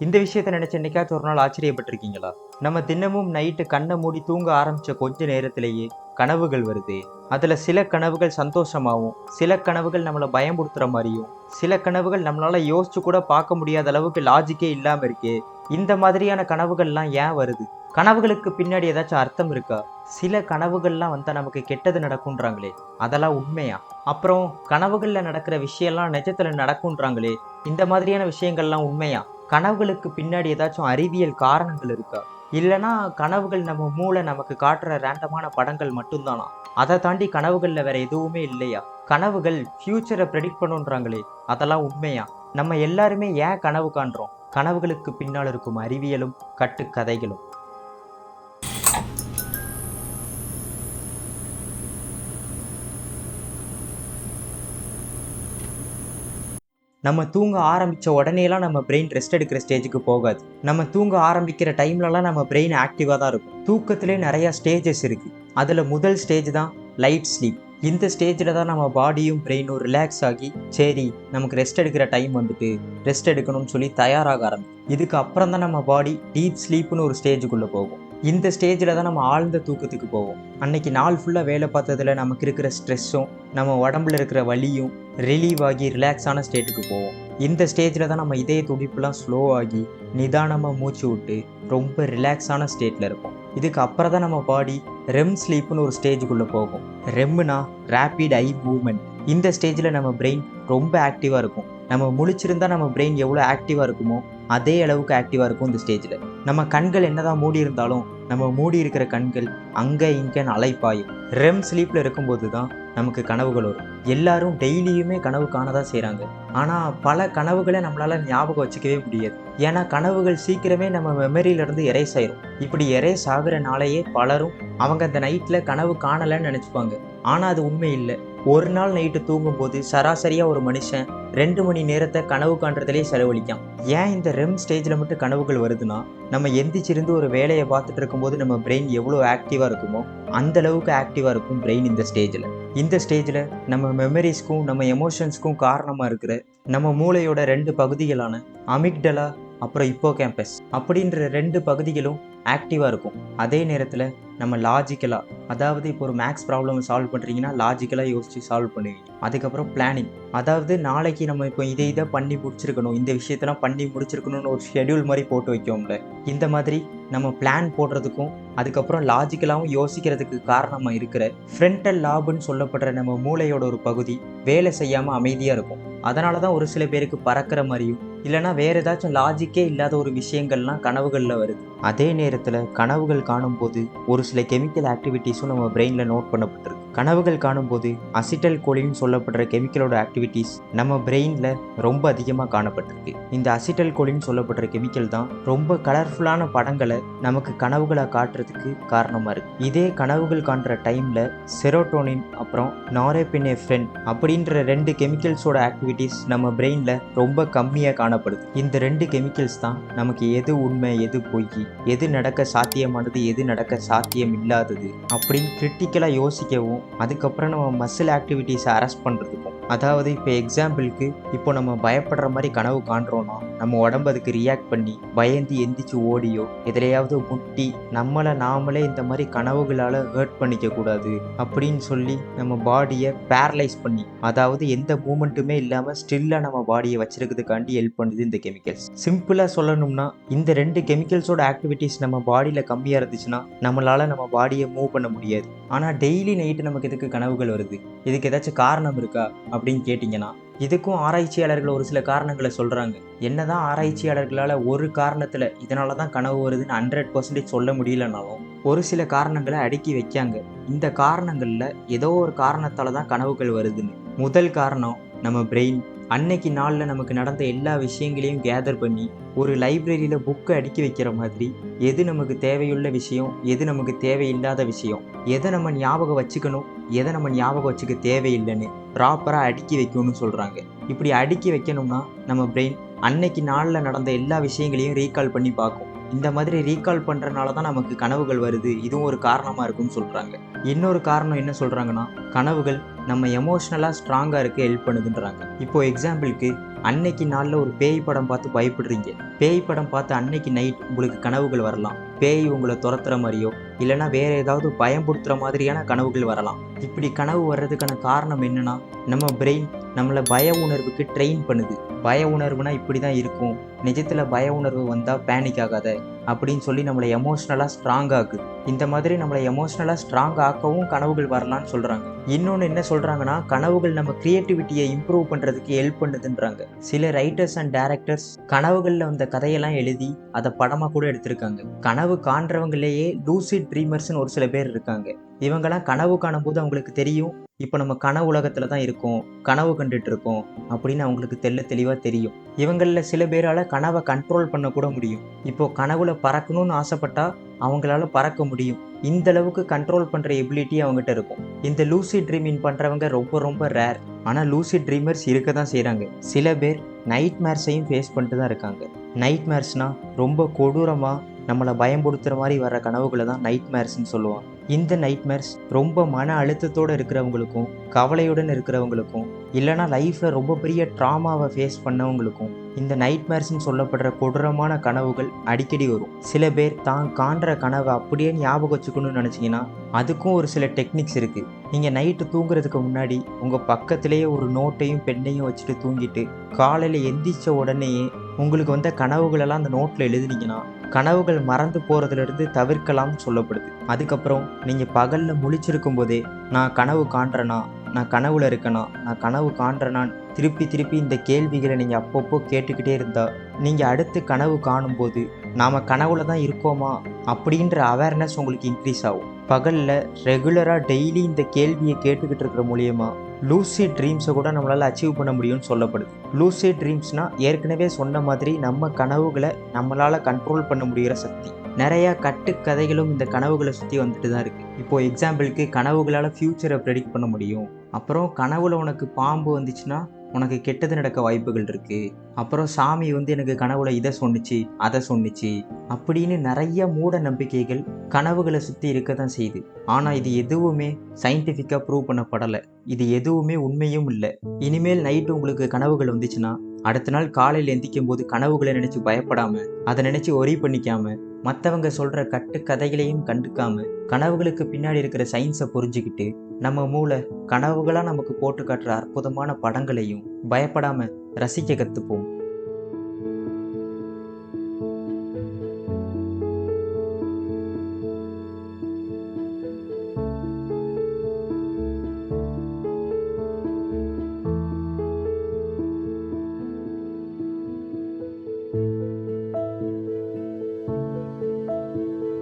இந்த விஷயத்த நினைச்சு என்னைக்காச்சும் ஒரு நாள் ஆச்சரியப்பட்டிருக்கீங்களா? நம்ம தினமும் நைட்டு கண்ணை மூடி தூங்க ஆரம்பிச்ச கொஞ்ச நேரத்திலேயே கனவுகள் வருது. அதுல சில கனவுகள் சந்தோஷமாவும், சில கனவுகள் நம்மள பயமுறுத்துற மாதிரியும், சில கனவுகள் நம்மளால யோசிச்சு கூட பார்க்க முடியாத அளவுக்கு லாஜிக்கே இல்லாம இருக்கே. இந்த மாதிரியான கனவுகள்லாம் ஏன் வருது? கனவுகளுக்கு பின்னாடி ஏதாச்சும் அர்த்தம் இருக்கா? சில கனவுகள்லாம் வந்தா நமக்கு கெட்டது நடக்குன்றாங்களே, அதெல்லாம் உண்மையா? அப்புறம் கனவுகள்ல நடக்கிற விஷயம்லாம் நிஜத்துல நடக்குன்றாங்களே, இந்த மாதிரியான விஷயங்கள்லாம் உண்மையா? கனவுகளுக்கு பின்னாடி ஏதாச்சும் அறிவியல் காரணங்கள் இருக்கா? இல்லனா கனவுகள் நம்ம மூளை நமக்கு காட்டுற ரேண்டமான படங்கள் மட்டும்தானா? அதை தாண்டி கனவுகள்ல வேற எதுவுமே இல்லையா? கனவுகள் ஃபியூச்சரை ப்ரெடிக்ட் பண்ணுன்றாங்களே, அதெல்லாம் உண்மையா? நம்ம எல்லாருமே ஏன் கனவு காண்றோம்? கனவுகளுக்கு பின்னால் இருக்கும் அறிவியலும் கட்டுக்கதைகளும். நம்ம தூங்க ஆரம்பிச்ச உடனேலாம் நம்ம பிரெயின் ரெஸ்ட் எடுக்கிற ஸ்டேஜுக்கு போகாது. நம்ம தூங்க ஆரம்பிக்கிற டைம்லலாம் நம்ம பிரெயின் ஆக்டிவாக தான் இருக்கும். தூக்கத்திலே நிறைய ஸ்டேஜஸ் இருக்கு. அதில் முதல் ஸ்டேஜ் தான் லைட் ஸ்லீப். இந்த ஸ்டேஜில் தான் நம்ம பாடியும் பிரெயினும் ரிலாக்ஸ் ஆகி, சரி நமக்கு ரெஸ்ட் எடுக்கிற டைம் வந்துட்டு, ரெஸ்ட் எடுக்கணும்னு சொல்லி தயாராக ஆரம்பிக்கும். இதுக்கு அப்புறம் தான் நம்ம பாடி டீப் ஸ்லீப்னு ஒரு ஸ்டேஜுக்குள்ளே போகும். இந்த ஸ்டேஜில் தான் நம்ம ஆழ்ந்த தூக்கத்துக்கு போவோம். அன்னைக்கு நாள் ஃபுல்லாக வேலை பார்த்ததுல நமக்கு இருக்கிற ஸ்ட்ரெஸ்ஸும், நம்ம உடம்புல இருக்கிற வலியும் ரிலீவ் ஆகி ரிலாக்ஸான ஸ்டேட்டுக்கு போவோம். இந்த ஸ்டேஜில் தான் நம்ம இதய துடிப்புலாம் ஸ்லோ ஆகி, நிதானமாக மூச்சு விட்டு, ரொம்ப ரிலாக்ஸான ஸ்டேட்டில் இருப்போம். இதுக்கு அப்புறம் தான் நம்ம பாடி ரெம் ஸ்லீப்னு ஒரு ஸ்டேஜுக்குள்ளே போகும். ரெம்னா ரேப்பிட் ஐ மூவ்மெண்ட். இந்த ஸ்டேஜில் நம்ம பிரெயின் ரொம்ப ஆக்டிவாக இருக்கும். நம்ம முழிச்சிருந்தா நம்ம பிரெயின் எவ்வளோ ஆக்டிவாக இருக்குமோ அதே அளவுக்கு ஆக்டிவாக இருக்கும் இந்த ஸ்டேஜில். நம்ம கண்கள் என்னதான் மூடி இருந்தாலும் நம்ம மூடி இருக்கிற கண்கள் அங்கே இங்கேன்னு அலைப்பாயும். ரெம் ஸ்லீப்பில் இருக்கும்போது தான் நமக்கு கனவுகள் வரும். எல்லாரும் டெய்லியுமே கனவு காணதான் செய்கிறாங்க. ஆனால் பல கனவுகளை நம்மளால் ஞாபகம் வச்சுக்கவே முடியாது. ஏன்னா கனவுகள் சீக்கிரமே நம்ம மெமரியிலேருந்து எரேஸ் ஆயிரும். இப்படி எரேஸ் ஆகுற நாளையே பலரும் அவங்க அந்த நைட்டில் கனவு காணலைன்னு நினச்சிப்பாங்க. ஆனால் அது உண்மை இல்லை. ஒரு நாள் நைட்டு தூங்கும்போது சராசரியாக ஒரு மனுஷன் 2 மணி நேரத்தை கனவு காண்றதுலேயே செலவழிக்கான். ஏன் இந்த ரெம் ஸ்டேஜில் மட்டும் கனவுகள் வருதுன்னா, நம்ம எந்திரிச்சிருந்து ஒரு வேலையை பார்த்துட்டு இருக்கும்போது நம்ம பிரெயின் எவ்வளோ ஆக்டிவாக இருக்குமோ அந்த அளவுக்கு ஆக்டிவாக இருக்கும் பிரெயின் இந்த ஸ்டேஜில். இந்த ஸ்டேஜில் நம்ம மெமரிஸ்க்கும் நம்ம எமோஷன்ஸ்க்கும் காரணமாக இருக்கிற நம்ம மூளையோட 2 பகுதிகளான அமிக்டலா அப்புறம் இப்போகேம்பஸ் அப்படின்ற 2 பகுதிகளும் ஆக்டிவாக இருக்கும். அதே நேரத்தில் நம்ம லாஜிக்கலாக, அதாவது இப்போ ஒரு மேக்ஸ் ப்ராப்ளம் சால்வ் பண்ணுறீங்கன்னா லாஜிக்கலாக யோசித்து சால்வ் பண்ணுவீங்க. அதுக்கப்புறம் பிளானிங், அதாவது நாளைக்கு நம்ம இப்போ இதை பண்ணி முடிச்சிருக்கணும், இந்த விஷயத்தெல்லாம் பண்ணி முடிச்சிருக்கணும்னு ஒரு ஷெடியூல் மாதிரி போட்டு வைக்கோம்ல. இந்த மாதிரி நம்ம பிளான் போடுறதுக்கும் அதுக்கப்புறம் லாஜிக்கலாகவும் யோசிக்கிறதுக்கு காரணமாக இருக்கிற ஃப்ரண்டல் லாபுன்னு சொல்லப்படுற நம்ம மூளையோட ஒரு பகுதி வேலை செய்யாமல் அமைதியாக இருக்கும். அதனால தான் ஒரு சில பேருக்கு பறக்கிற மாதிரியும் இல்லைனா வேறு ஏதாச்சும் லாஜிக்கே இல்லாத ஒரு விஷயங்கள்லாம் கனவுகளில் வருது. அதே நேரத்தில் கனவுகள் காணும்போது ஒரு சில கெமிக்கல் ஆக்டிவிட்டீஸும் நம்ம பிரெயினில் நோட் பண்ணப்பட்டிருக்கு. கனவுகள் காணும்போது அசிட்டல் கோலின்னு சொல்லப்படுற கெமிக்கலோட ஆக்டிவிட்டீஸ் நம்ம பிரெயினில் ரொம்ப அதிகமாக காணப்பட்டிருக்கு. இந்த அசிட்டல் கோலின்னு சொல்லப்படுற கெமிக்கல் தான் ரொம்ப கலர்ஃபுல்லான படங்களை நமக்கு கனவுகளை காட்டுறதுக்கு காரணமாக இருக்குது. இதே கனவுகள் காண்ற டைமில் செரோட்டோனின் அப்புறம் நாரேபினெஃப்ரின் அப்படின்ற 2 கெமிக்கல்ஸோட ஆக்டிவிட்டீஸ் நம்ம பிரெயினில் ரொம்ப கம்மியாக காணப்படுது. இந்த 2 கெமிக்கல்ஸ் தான் நமக்கு எது உண்மை எது பொய், எது நடக்க சாத்தியமானது எது நடக்க சாத்தியம் இல்லாதது அப்படின்னு கிரிட்டிக்கலாக யோசிக்கவும், அதுக்கப்புறம் நம்ம மசில் ஆக்டிவிட்டீஸை அரெஸ்ட் பண்ணுறதுக்கும். அதாவது இப்போ எக்ஸாம்பிளுக்கு இப்போ நம்ம பயப்படுற மாதிரி கனவு காண்றோன்னா நம்ம உடம்பு அதுக்கு ரியாக்ட் பண்ணி பயந்து எந்திரிச்சு ஓடியோ எதிலையாவது முட்டி நம்மளை நாமளே இந்த மாதிரி கனவுகளால் ஹர்ட் பண்ணிக்க கூடாது அப்படின்னு சொல்லி நம்ம பாடியை பேரலைஸ் பண்ணி, அதாவது எந்த மூமெண்ட்டுமே இல்லாமல் ஸ்டில்லாக நம்ம பாடியை வச்சிருக்கிறதுக்காண்டி ஹெல்ப் பண்ணுது இந்த கெமிக்கல்ஸ். சிம்பிளாக சொல்லணும்னா இந்த 2 கெமிக்கல்ஸோட ஆக்டிவிட்டீஸ் நம்ம பாடியில் கம்மியாக இருந்துச்சுன்னா நம்மளால் நம்ம பாடியை மூவ் பண்ண முடியாது. ஆனால் டெய்லி நைட்டு நமக்கு எதுக்கு கனவுகள் வருது, இதுக்கு ஏதாச்சும் காரணம் இருக்கா அப்படின்னு கேட்டிங்கன்னா இதுக்கும் ஆராய்ச்சியாளர்கள் ஒரு சில காரணங்களை சொல்கிறாங்க. என்னதான் ஆராய்ச்சியாளர்களால் ஒரு காரணத்தில் இதனால தான் கனவு வருதுன்னு 100% சொல்ல முடியலனாலும் ஒரு சில காரணங்களை அடுக்கி வைக்காங்க. இந்த காரணங்களில் ஏதோ ஒரு காரணத்தால் தான் கனவுகள் வருதுன்னு. முதல் காரணம் நம்ம பிரெயின் அன்னைக்கு நாளில் நமக்கு நடந்த எல்லா விஷயங்களையும் கேதர் பண்ணி ஒரு லைப்ரரியில் புக்கை அடுக்கி வைக்கிற மாதிரி எது நமக்கு தேவையுள்ள விஷயம் எது நமக்கு தேவையில்லாத விஷயம், எதை நம்ம ஞாபகம் வச்சுக்கணும் எதை நம்ம ஞாபகம் வச்சுக்க தேவையில்லைன்னு ப்ராப்பராக அடுக்கி வைக்கணும்னு சொல்கிறாங்க. இப்படி அடுக்கி வைக்கணும்னா நம்ம பிரெயின் அன்னைக்கு நாளில் நடந்த எல்லா விஷயங்களையும் ரீகால் பண்ணி பார்க்கும். இந்த மாதிரி ரீகால் பண்ணுறனால தான் நமக்கு கனவுகள் வருது, இதுவும் ஒரு காரணமாக இருக்குன்னு சொல்கிறாங்க. இன்னொரு காரணம் என்ன சொல்கிறாங்கன்னா, கனவுகள் நம்ம எமோஷ்னலாக ஸ்ட்ராங்காக இருக்க ஹெல்ப் பண்ணுதுன்றாங்க. இப்போ எக்ஸாம்பிளுக்கு அன்னைக்கு நாளில் ஒரு பேய் படம் பார்த்து பயப்படுறீங்க. பேய் படம் பார்த்து அன்னைக்கு நைட் உங்களுக்கு கனவுகள் வரலாம். பேய் உங்களை துரத்துற மாதிரியோ இல்லைன்னா வேற ஏதாவது பயம்படுத்துகிற மாதிரியான கனவுகள் வரலாம். இப்படி கனவு வர்றதுக்கான காரணம் என்னன்னா, நம்ம பிரெயின் நம்மளை பய உணர்வுக்கு ட்ரெயின் பண்ணுது. பய உணர்வுனா இப்படி தான் இருக்கும், நிஜத்தில் பய உணர்வு வந்தால் பேனிக் ஆகாத அப்படின்னு சொல்லி நம்மளை எமோஷ்னலாக ஸ்ட்ராங் ஆகுது. இந்த மாதிரி நம்மளை எமோஷ்னலாக ஸ்ட்ராங் ஆக்கவும் கனவுகள் வரலான்னு சொல்கிறாங்க. இன்னொன்று என்ன சொல்கிறாங்கன்னா, கனவுகள் நம்ம க்ரியேட்டிவிட்டியை இம்ப்ரூவ் பண்ணுறதுக்கு ஹெல்ப் பண்ணுதுன்றாங்க. சில ரைட்டர்ஸ் அண்ட் டேரக்டர்ஸ் கனவுகளில் வந்த கதையெல்லாம் எழுதி அதை படமாக கூட எடுத்திருக்காங்க. கனவு காண்றவங்களேயே லூசிட் ட்ரீமர்ஸ்னு ஒரு சில பேர் இருக்காங்க. இவங்கெல்லாம் கனவு காணும்போது அவங்களுக்கு தெரியும், இப்போ நம்ம கனவு உலகத்தில் தான் இருக்கோம், கனவு கண்டுட்டு இருக்கோம் அப்படின்னு அவங்களுக்கு தெளிவாக தெரியும். இவங்களில் சில பேரால் கனவை கண்ட்ரோல் பண்ண கூட முடியும். இப்போ கனவுல பறக்கணும்னு ஆசைப்பட்டா அவங்களால பறக்க முடியும். இந்த அளவுக்கு கண்ட்ரோல் பண்ணுற எபிலிட்டி அவங்ககிட்ட இருக்கும். இந்த லூசிட் ட்ரீமிங் பண்ணுறவங்க ரொம்ப ரேர். ஆனால் லூசிட் ட்ரீமர்ஸ் இருக்க தான் செய்கிறாங்க. சில பேர் நைட் மேர்ஸையும் ஃபேஸ் பண்ணிட்டு தான் இருக்காங்க. நைட் மேர்ஸ்னால் ரொம்ப கொடூரமாக நம்மளை பயம்படுத்துகிற மாதிரி வர கனவுகளை தான் நைட் மேர்ஸ்ன்னு சொல்லுவாங்க. இந்த நைட் மேர்ஸ் ரொம்ப மன அழுத்தத்தோடு இருக்கிறவங்களுக்கும் கவலையுடன் இருக்கிறவங்களுக்கும் இல்லைனா லைஃப்பில் ரொம்ப பெரிய ட்ராமாவை ஃபேஸ் பண்ணவங்களுக்கும் இந்த நைட் மேர்ஸ்ன்னு சொல்லப்படுற கொடூரமான கனவுகள் அடிக்கடி வரும். சில பேர் தான் காண்ற கனவை அப்படியே ஞாபகம் வச்சுக்கணும்னு நினச்சிங்கன்னா அதுக்கும் ஒரு சில டெக்னிக்ஸ் இருக்குது. நீங்கள் நைட்டு தூங்குறதுக்கு முன்னாடி உங்கள் பக்கத்திலேயே ஒரு நோட்டையும் பெண்ணையும் வச்சுட்டு தூங்கிட்டு காலையில் எந்திரிச்ச உடனேயே உங்களுக்கு வந்த கனவுகளெல்லாம் அந்த நோட்டில் எழுதுனீங்கன்னா கனவுகள் மறந்து போகிறதுலேருந்து தவிர்க்கலாம்னு சொல்லப்படுது. அதுக்கப்புறம் நீங்கள் பகலில் முழிச்சிருக்கும் போதே நான் கனவு காண்றேனா, நான் கனவுல இருக்கேனா, நான் கனவு காண்றேனான்னு திருப்பி இந்த கேள்விகளை நீங்கள் அப்பப்போ கேட்டுக்கிட்டே இருந்தால் நீங்கள் அடுத்து கனவு காணும்போது நாம் கனவுல தான் இருக்கோமா அப்படின்ற அவேர்னஸ் உங்களுக்கு இன்க்ரீஸ் ஆகும். பகலில் ரெகுலராக டெய்லி இந்த கேள்வியை கேட்டுக்கிட்டு இருக்கிற மூலியமா லூசிட் ட்ரீம்ஸை கூட நம்மளால் அச்சீவ் பண்ண முடியும்னு சொல்லப்படுது. லூசிட் ட்ரீம்ஸ்னால் ஏற்கனவே சொன்ன மாதிரி நம்ம கனவுகளை நம்மளால் கண்ட்ரோல் பண்ண முடிகிற சக்தி. நிறையா கட்டுக்கதைகளும் இந்த கனவுகளை சுற்றி வந்துட்டு தான் இருக்குது. இப்போது எக்ஸாம்பிளுக்கு கனவுகளால் ஃப்யூச்சரை ப்ரெடிக்ட் பண்ண முடியும். அப்புறம் கனவுல உனக்கு பாம்பு வந்துச்சுன்னா உனக்கு கெட்டது நடக்க வாய்ப்புகள் இருக்குது. அப்புறம் சாமி எனக்கு கனவுல இதை சொன்னிச்சு அதை சொன்னிச்சு அப்படின்னு நிறைய மூட நம்பிக்கைகள் கனவுகளை சுற்றி இருக்க தான் செய்யுது. ஆனால் இது எதுவுமே சயின்டிஃபிக்காக ப்ரூவ் பண்ணப்படலை. இது எதுவுமே உண்மையும் இல்லை. இனிமேல் நைட்டு உங்களுக்கு கனவுகள் வந்துச்சுன்னா அடுத்த நாள் காலையில் எந்திக்கும் போது கனவுகளை நினச்சி பயப்படாமல் அதை நினச்சி ஒரி பண்ணிக்காமல் மற்றவங்க சொல்கிற கதைகளையும் கண்டுக்காமல் கனவுகளுக்கு பின்னாடி இருக்கிற சயின்ஸை புரிஞ்சுக்கிட்டு நம்ம மூளை கனவுகளாக நமக்கு போட்டு காட்டுற அற்புதமான படங்களையும் பயப்படாமல் ரசிக்க கற்றுப்போம்.